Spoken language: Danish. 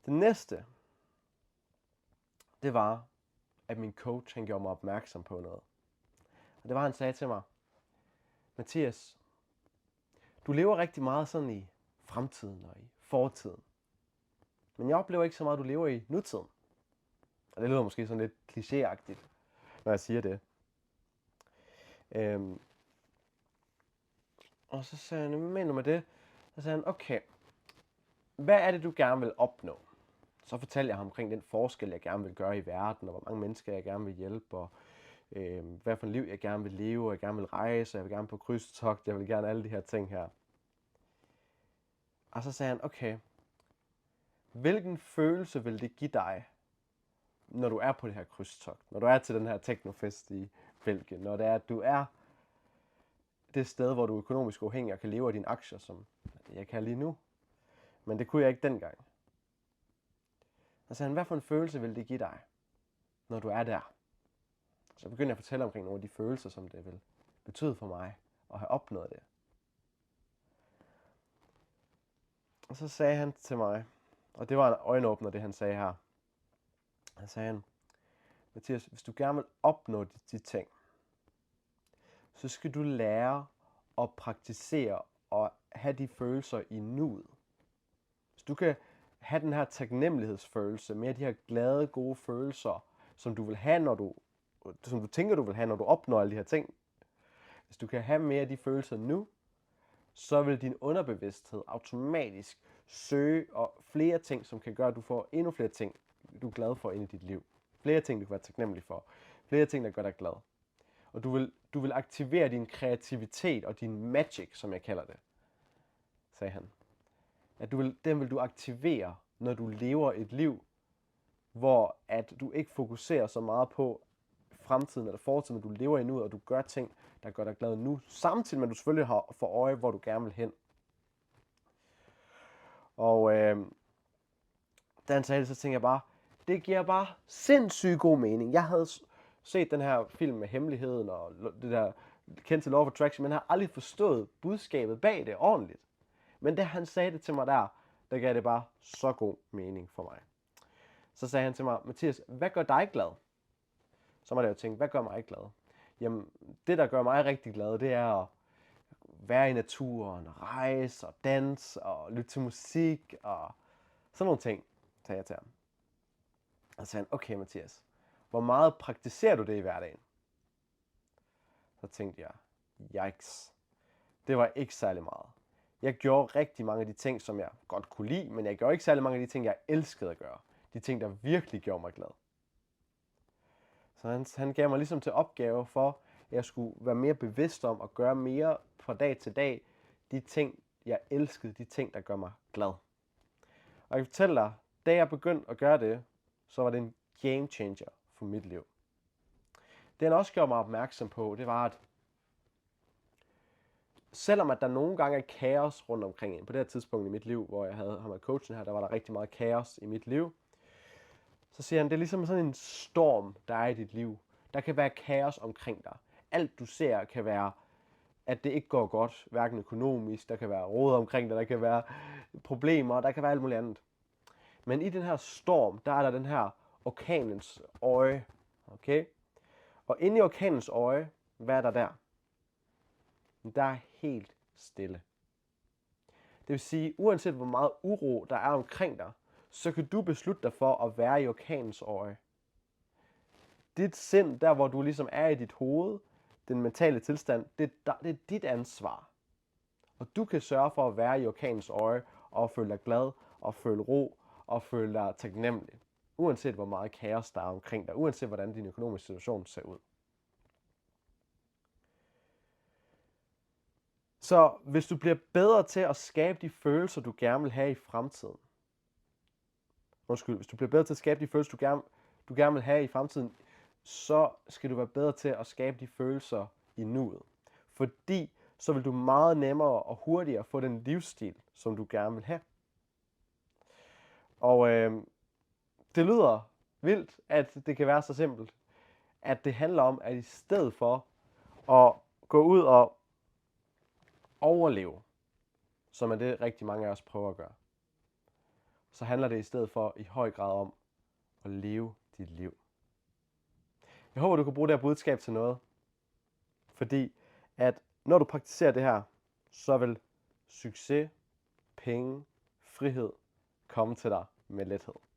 Det næste, det var, at min coach, han gjorde mig opmærksom på noget. Og det var, han sagde til mig, Mathias, du lever rigtig meget sådan i fremtiden og i fortiden. Men jeg oplever ikke så meget, at du lever i nutiden. Og det lyder måske sådan lidt klichéagtigt, når jeg siger det. Og så sagde han, hvad mener du med det? Så sagde han, okay, hvad er det, du gerne vil opnå? Så fortalte jeg ham omkring den forskel, jeg gerne vil gøre i verden, og hvor mange mennesker jeg gerne vil hjælpe, og hvad for et liv jeg gerne vil leve, og jeg gerne vil rejse, og jeg vil gerne på krydstogt, jeg vil gerne alle de her ting her. Og så sagde han, okay, hvilken følelse vil det give dig, når du er på det her krydstogt, når du er til den her teknofest i Belgien, når det er, at du er det sted, hvor du er økonomisk uafhængig og kan leve af dine aktier, som jeg kan lige nu. Men det kunne jeg ikke dengang. Og så sagde han, hvad for en følelse vil det give dig, når du er der? Så begyndte jeg at fortælle omkring nogle af de følelser, som det vil betyde for mig at have opnået det. Og så sagde han til mig, og det var en øjenåbner, det han sagde her. Han sagde, Mathias, hvis du gerne vil opnå de ting, så skal du lære at praktisere og have de følelser i nuet. Hvis du kan have den her taknemmelighedsfølelse, med de her glade, gode følelser, som du vil have, som du tænker, du vil have, når du opnår alle de her ting. Hvis du kan have mere af de følelser nu, så vil din underbevidsthed automatisk søge og flere ting, som kan gøre, at du får endnu flere ting, du er glad for inde i dit liv. Flere ting, du kan være taknemmelig for. Flere ting, der gør dig glad. Og du vil aktivere din kreativitet og din magic, som jeg kalder det, sagde han. At den vil du aktivere, når du lever et liv, hvor at du ikke fokuserer så meget på fremtiden eller fortiden, men du lever i nuet, og du gør ting, der gør dig glad nu, samtidig med at du selvfølgelig har for øje, hvor du gerne vil hen. Og da han sagde det, så tænkte jeg bare, det giver bare sindssygt god mening. Jeg havde set den her film med hemmeligheden og det der kendt til Law of Attraction, men jeg har aldrig forstået budskabet bag det ordentligt. Men da han sagde det til mig der gav det bare så god mening for mig. Så sagde han til mig, Mathias, hvad gør dig glad? Så må jeg jo tænke, hvad gør mig glad? Jamen, det der gør mig rigtig glad, det er at være i naturen, rejse og danse og lytte til musik og sådan nogle ting, sagde jeg til ham. Og så sagde han, okay Mathias, hvor meget praktiserer du det i hverdagen? Så tænkte jeg, yikes, det var ikke særlig meget. Jeg gjorde rigtig mange af de ting, som jeg godt kunne lide, men jeg gjorde ikke særlig mange af de ting, jeg elskede at gøre. De ting, der virkelig gjorde mig glad. Så han gav mig ligesom til opgave for, at jeg skulle være mere bevidst om at gøre mere fra dag til dag, de ting, jeg elskede, de ting, der gør mig glad. Og jeg kan fortælle dig, da jeg begyndte at gøre det, så var det en game changer for mit liv. Det han også gjorde mig opmærksom på, det var, at selvom at der nogle gange er kaos rundt omkring, på det her tidspunkt i mit liv, hvor jeg havde ham med coachen her, der var der rigtig meget kaos i mit liv, så siger han, det er ligesom sådan en storm, der er i dit liv. Der kan være kaos omkring dig. Alt du ser kan være, at det ikke går godt, hverken økonomisk, der kan være råd omkring dig, der kan være problemer, der kan være alt muligt andet. Men i den her storm, der er der den her orkanens øje. Okay? Og inde i orkanens øje, hvad er der der? Der er helt stille. Det vil sige, uanset hvor meget uro der er omkring dig, så kan du beslutte dig for at være i orkanens øje. Dit sind, der hvor du ligesom er i dit hoved, den mentale tilstand, det er dit ansvar. Og du kan sørge for at være i orkanens øje, og føle dig glad, og føle ro, og føle dig taknemmelig. Uanset hvor meget kaos der er omkring dig, uanset hvordan din økonomiske situation ser ud. Så hvis du bliver bedre til at skabe de følelser, du gerne vil have i fremtiden. Hvis du bliver bedre til at skabe de følelser, du gerne vil have i fremtiden, så skal du være bedre til at skabe de følelser i nuet. Fordi så vil du meget nemmere og hurtigere få den livsstil, som du gerne vil have. Og det lyder vildt, at det kan være så simpelt, at det handler om, at i stedet for at gå ud og overleve, som er det rigtig mange af os prøver at gøre, så handler det i stedet for i høj grad om at leve dit liv. Jeg håber, du kan bruge det her budskab til noget, fordi at når du praktiserer det her, så vil succes, penge, frihed komme til dig med lethed.